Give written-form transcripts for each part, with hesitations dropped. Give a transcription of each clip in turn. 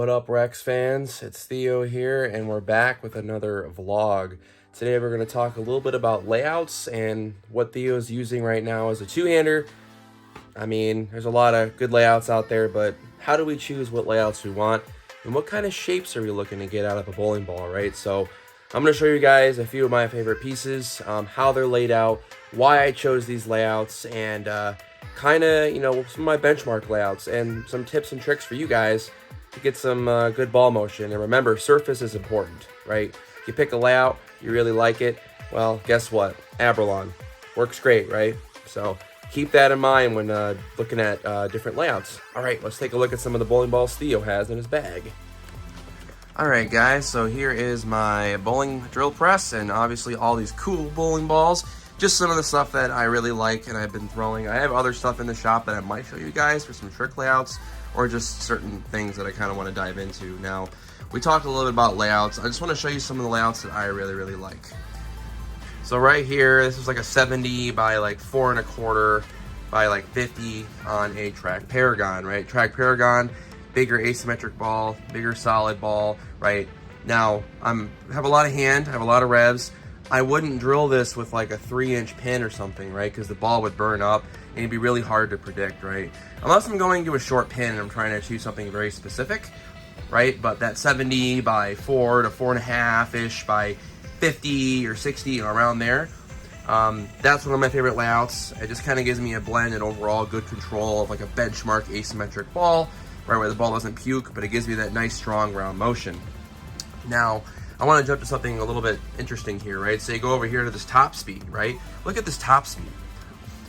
What up, Rex fans? It's Theo here, and we're back with another vlog. Today we're going to talk a little bit about layouts and what Theo's using right now as a two-hander. I mean, there's a lot of good layouts out there, but how do we choose what layouts we want? And what kind of shapes are we looking to get out of a bowling ball, right? So I'm going to show you guys a few of my favorite pieces, how they're laid out, why I chose these layouts, and kind of, some of my benchmark layouts, and some tips and tricks for you guys to get some good ball motion. And remember, surface is important, right? If you pick a layout, you really like it, well, guess what? Abralon works great, right? So keep that in mind when looking at different layouts. All right, let's take a look at some of the bowling balls Theo has in his bag. All right, guys, so here is my bowling drill press, and obviously all these cool bowling balls. Just some of the stuff that I really like and I've been throwing. I have other stuff in the shop that I might show you guys for some trick layouts, or just certain things that I kind of want to dive into. Now, we talked a little bit about layouts. I just want to show you some of the layouts that I really like. So right here, this is like a 70 by like 4 1/4 by like 50 on a track Paragon, right? Track Paragon, bigger asymmetric ball, bigger solid ball, right? Now, I have a lot of hand, I have a lot of revs. I wouldn't drill this with like a 3-inch pin or something, right? Because the ball would burn up and it'd be really hard to predict, right? Unless I'm going to a short pin and I'm trying to achieve something very specific, right? But that 70 by 4 to 4.5-ish by 50 or 60, around there, that's one of my favorite layouts. It just kind of gives me a blend and overall good control of like a benchmark asymmetric ball, right, where the ball doesn't puke, but it gives me that nice strong round motion. Now, I want to jump to something a little bit interesting here, right? So you go over here to this top speed, right? Look at this top speed.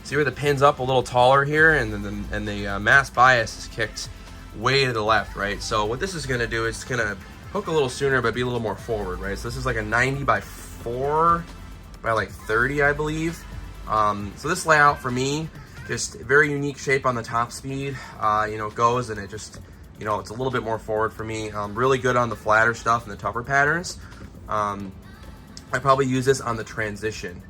See where the pin's up a little taller here, and then the mass bias is kicked way to the left, right? So what this is going to do is it's going to hook a little sooner, but be a little more forward, right? So this is like a 90 by 4 by like 30, I believe. So this layout for me, just very unique shape on the top speed. Goes and it just, it's a little bit more forward for me. Really good on the flatter stuff and the tougher patterns. I probably use this on the transition.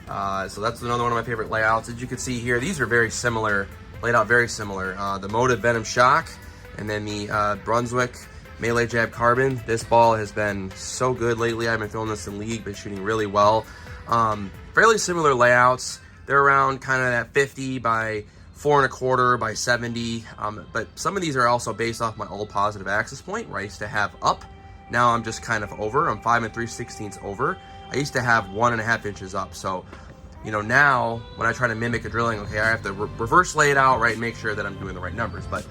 So that's another one of my favorite layouts. As you can see here, these are very similar, laid out very similar. The Motive Venom Shock, and then the Brunswick Melee Jab Carbon. This ball has been so good lately. I've been throwing this in league, been shooting really well. Fairly similar layouts. They're around kind of that 50 by 4 1/4 by 70, but some of these are also based off my old positive axis point where I used to have up. Now I'm just kind of over. I'm 5 3/16 over. I used to have 1.5 inches up. So, now when I try to mimic a drilling, okay, I have to reverse lay it out, right, and make sure that I'm doing the right numbers. But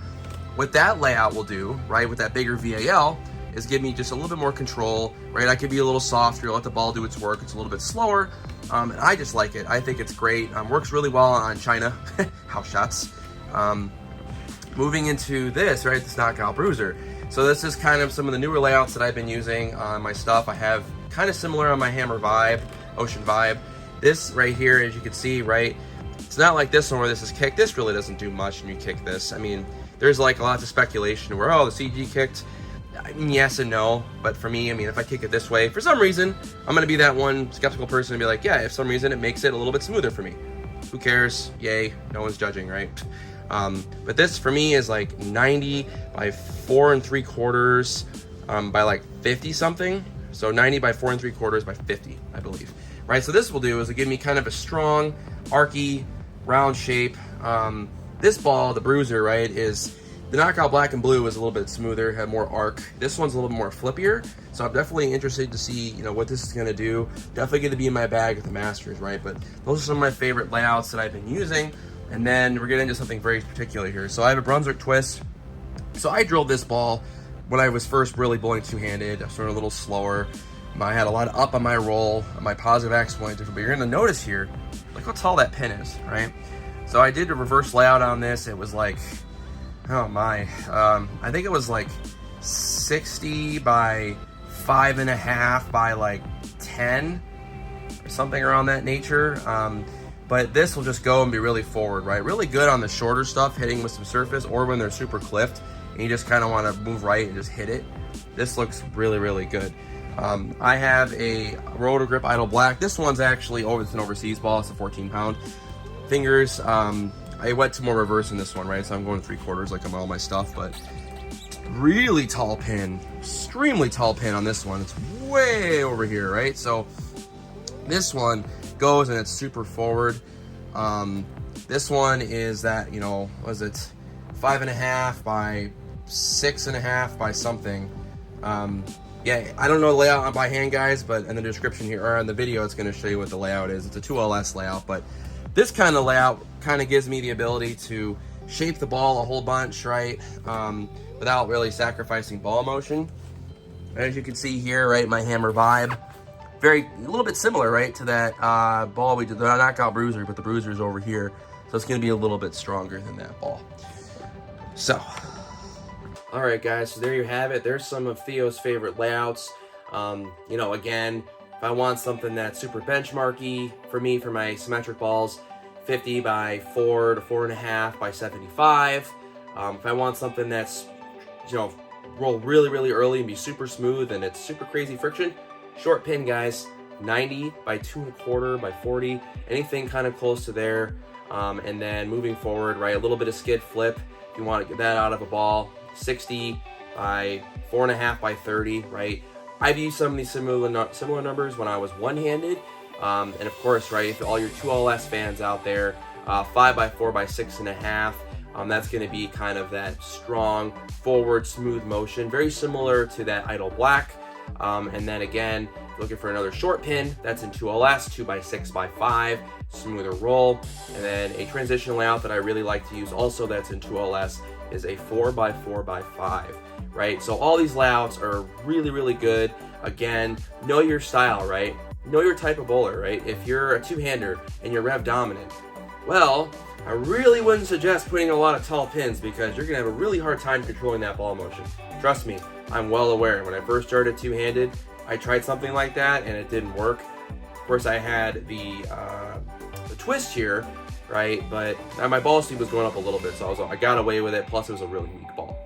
what that layout will do, right, with that bigger VAL, is give me just a little bit more control, right? I can be a little softer, let the ball do its work. It's a little bit slower, and I just like it. I think it's great. Works really well on China house shots. Moving into this, right, this Knockout Bruiser. So this is kind of some of the newer layouts that I've been using on my stuff. I have kind of similar on my Hammer Vibe, Ocean Vibe. This right here, as you can see, right, it's not like this one where this is kicked. This really doesn't do much when you kick this. I mean, there's like lots of speculation where, oh, the CG kicked. I mean, yes and no, but for me, I mean, if I kick it this way, for some reason, I'm going to be that one skeptical person and be like, yeah, if some reason it makes it a little bit smoother for me. Who cares? Yay, no one's judging, right? But this for me is like 90 by 4 3/4 by like 50 something. So 90 by 4 3/4 by 50, I believe. Right, so this will do is it'll give me kind of a strong, archy, round shape. This ball, the Bruiser, right, is the Knockout Black and Blue is a little bit smoother, had more arc. This one's a little bit more flippier, so I'm definitely interested to see, what this is going to do. Definitely going to be in my bag at the Masters, right? But those are some of my favorite layouts that I've been using. And then we're getting into something very particular here. So I have a Brunswick twist. So I drilled this ball when I was first really bowling two-handed. I was sort of a little slower. I had a lot of up on my roll, my positive axis point different. But you're going to notice here, look how tall that pin is, right? So I did a reverse layout on this. It was like, oh my, I think it was like 60 by 5.5 by like 10 or something around that nature. But this will just go and be really forward, right? Really good on the shorter stuff, hitting with some surface, or when they're super clipped and you just kind of want to move right and just hit it. This looks really good. I have a Rotor Grip Idle Black. This one's actually it's an overseas ball. It's a 14-pound. Fingers, I went to more reverse in this one, right? So I'm going 3/4 like I'm all my stuff, but really tall pin, extremely tall pin on this one. It's way over here, right? So this one goes and it's super forward. This one is that, you know, was it 5.5 by 6.5 by something. Yeah, I don't know the layout by hand, guys, but in the description here, or in the video, it's going to show you what the layout is. It's a 2LS layout, but this kind of layout kind of gives me the ability to shape the ball a whole bunch, right, without really sacrificing ball motion. As you can see here, right, my hammer vibe, a little bit similar, right, to that ball we did, the knockout bruiser, but the bruiser is over here, so it's going to be a little bit stronger than that ball. So, all right, guys, so there you have it. There's some of Theo's favorite layouts. You know, again, if I want something that's super benchmarky for me, for my symmetric balls, 50 by 4 to 4.5 by 75. If I want something that's, you know, roll really, really early and be super smooth and it's super crazy friction, short pin, guys, 90 by 2.25 by 40, anything kind of close to there. And then moving forward, right, a little bit of skid flip. If you want to get that out of a ball, 60 by 4.5 by 30, right? I've used some of these similar numbers when I was one-handed. And of course, right, if all your 2LS fans out there, 5 by 4 by 6.5, that's going to be kind of that strong, forward, smooth motion, very similar to that Idle Black. And then again, looking for another short pin, that's in 2LS, 2 by 6 by 5, smoother roll. And then a transition layout that I really like to use also that's in 2LS is a 4 by 4 by 5, right? So all these layouts are really, really good. Again, know your style, right? Know your type of bowler, right? If you're a two-hander and you're rev dominant, well, I really wouldn't suggest putting a lot of tall pins because you're gonna have a really hard time controlling that ball motion. Trust me, I'm well aware. When I first started two-handed, I tried something like that and it didn't work. Of course, I had the twist here, right? But my ball speed was going up a little bit, so I got away with it. Plus, it was a really weak ball,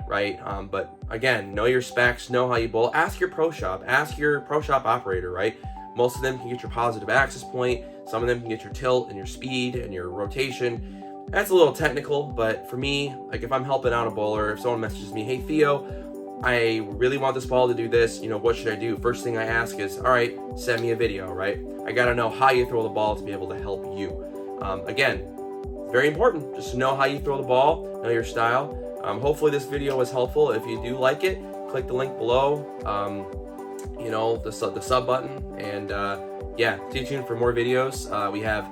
right? But again, know your specs, know how you bowl. Ask your pro shop operator, right? Most of them can get your positive axis point. Some of them can get your tilt and your speed and your rotation. That's a little technical, but for me, like if I'm helping out a bowler, if someone messages me, hey Theo, I really want this ball to do this, you know, what should I do? First thing I ask is, all right, send me a video, right? I gotta know how you throw the ball to be able to help you. Again, very important, just to know how you throw the ball, know your style. Hopefully this video was helpful. If you do like it, click the link below, you know, the sub button, and yeah, stay tuned for more videos. We have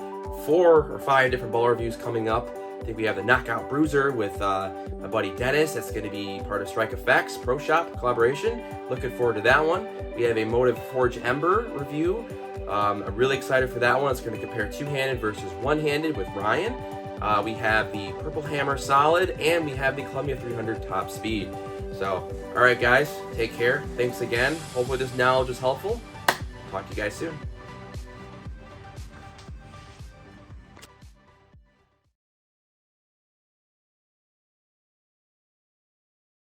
4 or 5 different ball reviews coming up. I think we have the Knockout Bruiser with my buddy Dennis. That's going to be part of Strike Effects Pro Shop collaboration. Looking forward to that one. We have a Motive Forge Ember review. I'm really excited for that one. It's going to compare two-handed versus one-handed with Ryan. We have the Purple Hammer Solid, and we have the Columbia 300 Top Speed. So, all right, guys, take care. Thanks again. Hopefully this knowledge is helpful. Talk to you guys soon.